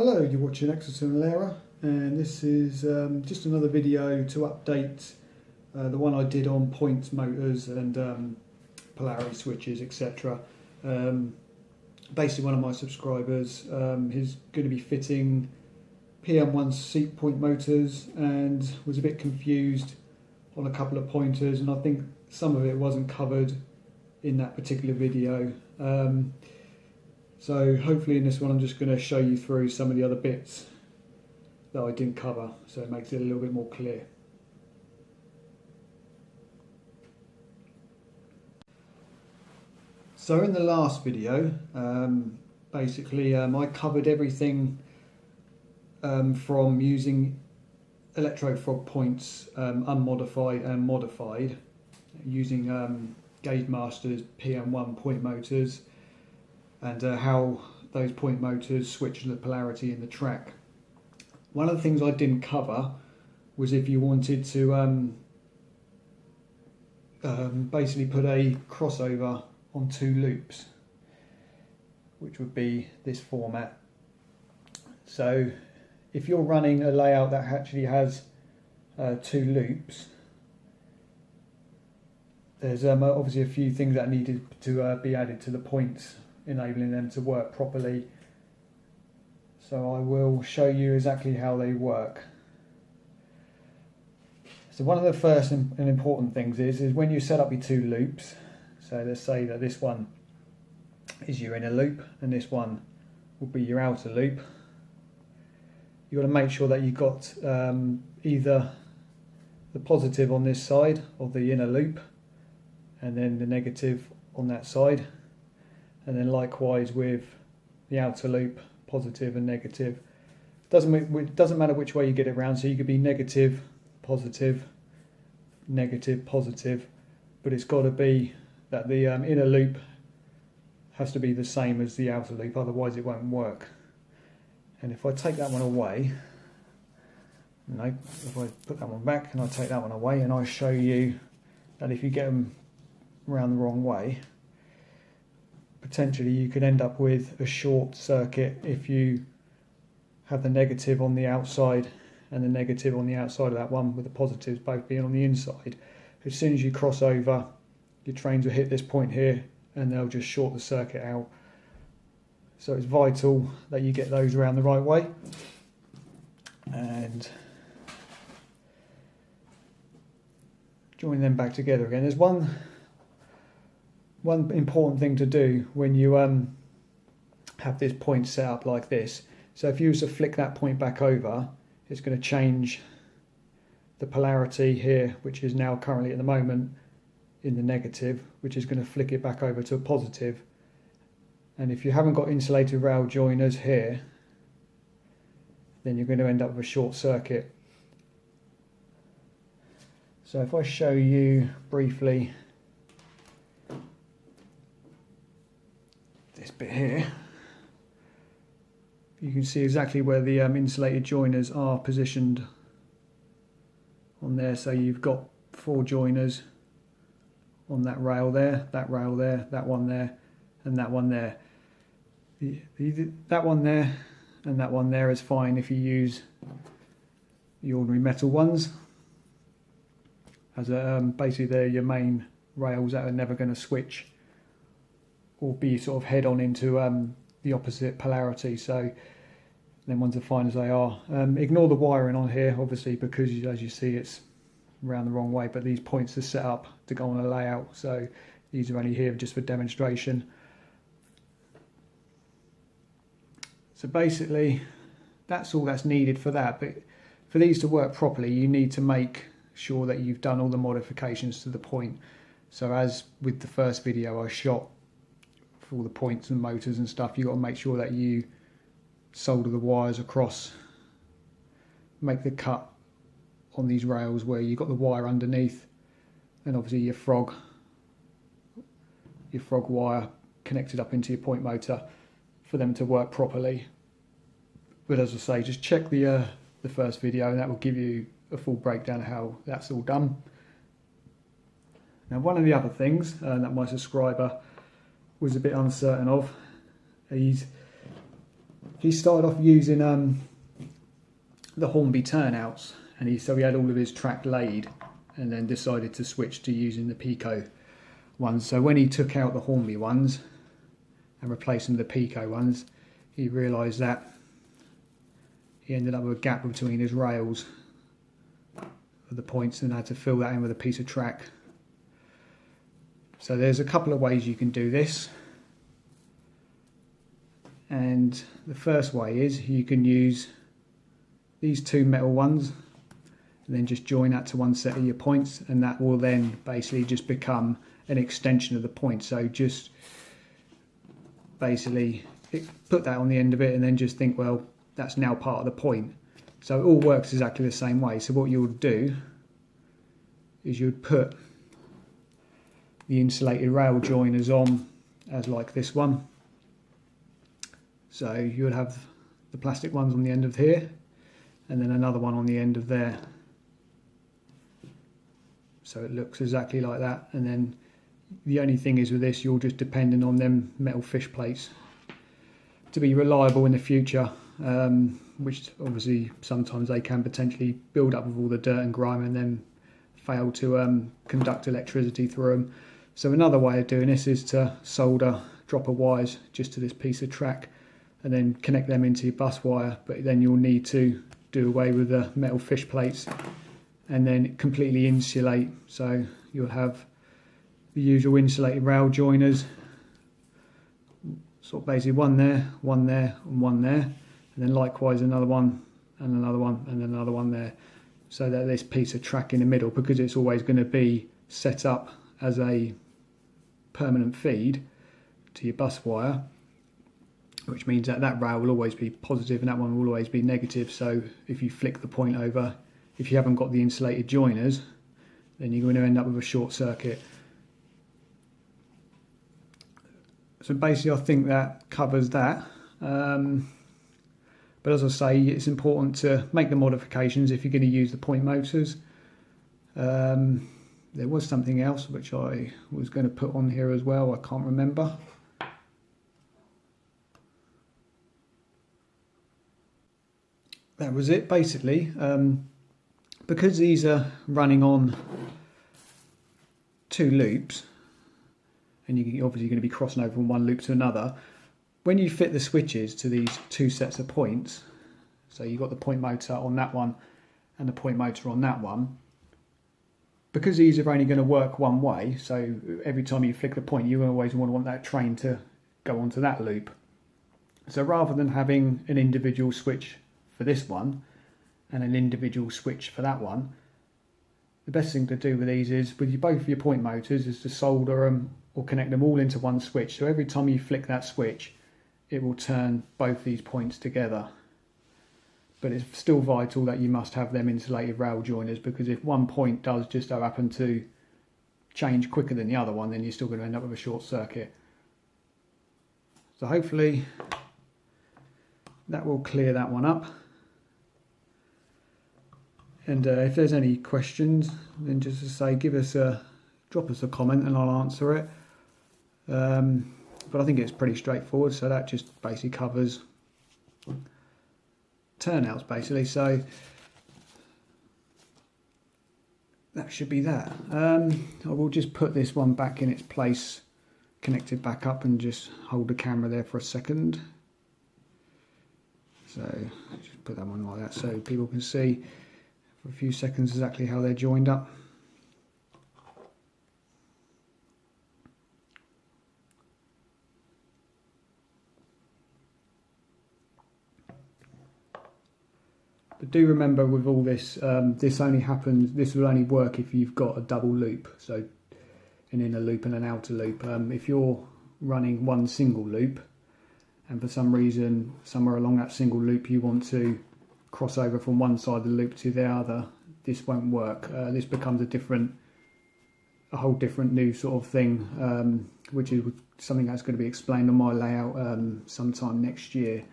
Hello, you're watching Exeter and Lara, and this is just another video to update the one I did on points motors and polarity switches, etc. Basically, one of my subscribers is going to be fitting PM1 seat point motors and was a bit confused on a couple of pointers, and I think some of it wasn't covered in that particular video. So hopefully in this one I'm just going to show you through some of the other bits that I didn't cover, so it makes it a little bit more clear. So in the last video, basically I covered everything from using electrofrog points unmodified and modified, using Gauge Master's PM1 point motors, and how those point motors switch to the polarity in the track. One of the things I didn't cover was if you wanted to basically put a crossover on two loops, which would be this format. So if you're running a layout that actually has two loops, there's obviously a few things that needed to be added to the points, enabling them to work properly. So I will show you exactly how they work. So one of the first and important things is when you set up your two loops, so let's say that this one is your inner loop and this one will be your outer loop, you've got to make sure that you've got either the positive on this side of the inner loop and then the negative on that side, and then likewise with the outer loop, positive and negative. It doesn't matter which way you get it around, so you could be negative, positive, negative, positive, but it's got to be that the inner loop has to be the same as the outer loop, otherwise it won't work. And if I take that one away, if I put that one back and I take that one away and I show you that if you get them around the wrong way, potentially you could end up with a short circuit if you have the negative on the outside and the negative on the outside of that one, with the positives both being on the inside. As soon as you cross over, your trains will hit this point here and they'll just short the circuit out. So it's vital that you get those around the right way. And join them back together again. There's one important thing to do when you have this point set up like this. So if you was to flick that point back over, it's going to change the polarity here, which is now currently at the moment in the negative, which is going to flick it back over to a positive. And if you haven't got insulated rail joiners here, then you're going to end up with a short circuit. So if I show you briefly this bit here, you can see exactly where the insulated joiners are positioned on there. So you've got 4 joiners on that rail there, that one there, and that one there. That one there and that one there is fine if you use the ordinary metal ones, as basically they're your main rails that are never going to switch or be sort of head on into the opposite polarity. So them ones are fine as they are. Ignore the wiring on here, obviously, because as you see it's around the wrong way, but these points are set up to go on a layout, so these are only here just for demonstration. So basically that's all that's needed for that, but for these to work properly you need to make sure that you've done all the modifications to the point. So as with the first video I shot for all the points and motors and stuff, you've got to make sure that you solder the wires across, make the cut on these rails where you've got the wire underneath, and obviously your frog wire connected up into your point motor for them to work properly. But as I say, just check the first video and that will give you a full breakdown of how that's all done. Now one of the other things that my subscriber was a bit uncertain of, he started off using the Hornby turnouts, and so he had all of his track laid, and then decided to switch to using the Pico ones. So when he took out the Hornby ones and replaced them with the Pico ones, he realised that he ended up with a gap between his rails for the points, and had to fill that in with a piece of track. So there's a couple of ways you can do this, and the first way is you can use these two metal ones and then just join that to one set of your points, and that will then basically just become an extension of the point. So just basically put that on the end of it and then just think, well, that's now part of the point. So it all works exactly the same way. So what you would do is you would put the insulated rail joiners on as like this one. So you would have the plastic ones on the end of here, and then another one on the end of there. So it looks exactly like that, and then the only thing is with this, you're just depending on them metal fish plates to be reliable in the future, which obviously sometimes they can potentially build up with all the dirt and grime and then fail to conduct electricity through them. So another way of doing this is to solder dropper wires just to this piece of track and then connect them into your bus wire, but then you'll need to do away with the metal fish plates and then completely insulate. So you'll have the usual insulated rail joiners, sort of basically one there, and one there, and then likewise another one, and another one, and another one there, so that this piece of track in the middle, because it's always going to be set up as a permanent feed to your bus wire, which means that that rail will always be positive and that one will always be negative. So if you flick the point over, if you haven't got the insulated joiners, then you're going to end up with a short circuit. So basically I think that covers that. But as I say, it's important to make the modifications if you're going to use the point motors. There was something else which I was going to put on here as well, I can't remember. That was it basically. Because these are running on 2 loops, and you're obviously going to be crossing over from one loop to another, when you fit the switches to these 2 sets of points, so you've got the point motor on that one and the point motor on that one, because these are only going to work one way, so every time you flick the point you always want that train to go onto that loop. So rather than having an individual switch for this one and an individual switch for that one, the best thing to do with these is, with both of your point motors, is to solder them or connect them all into one switch. So every time you flick that switch, it will turn both these points together. But it's still vital that you must have them insulated rail joiners, because if one point does just so happen to change quicker than the other one, then you're still going to end up with a short circuit. So hopefully that will clear that one up. And if there's any questions, then just to say, drop us a comment and I'll answer it. But I think it's pretty straightforward, so that just basically covers turnouts basically. So that should be that. I will just put this one back in its place, connect it back up, and just hold the camera there for a second. So just put that one like that so people can see for a few seconds exactly how they're joined up. But do remember with all this, this will only work if you've got a double loop, so an inner loop and an outer loop. If you're running one single loop, and for some reason somewhere along that single loop you want to cross over from one side of the loop to the other, this won't work. This becomes a whole different new sort of thing, which is something that's going to be explained on my layout sometime next year,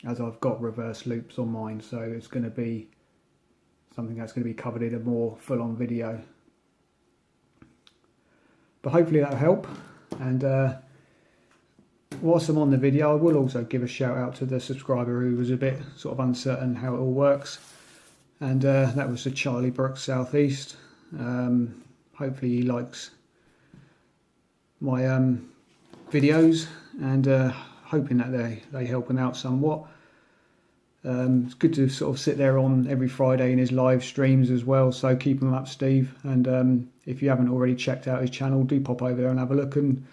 as I've got reverse loops on mine, so it's going to be something that's going to be covered in a more full-on video. But hopefully that'll help, and whilst I'm on the video, I will also give a shout out to the subscriber who was a bit sort of uncertain how it all works, and that was the Charlie Brooks Southeast. Hopefully he likes my videos, and hoping that they help him out somewhat. It's good to sort of sit there on every Friday in his live streams as well, so keep him up, Steve. And if you haven't already checked out his channel, do pop over there and have a look and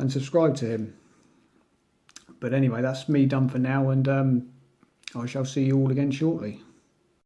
subscribe to him. But anyway, that's me done for now, and I shall see you all again shortly.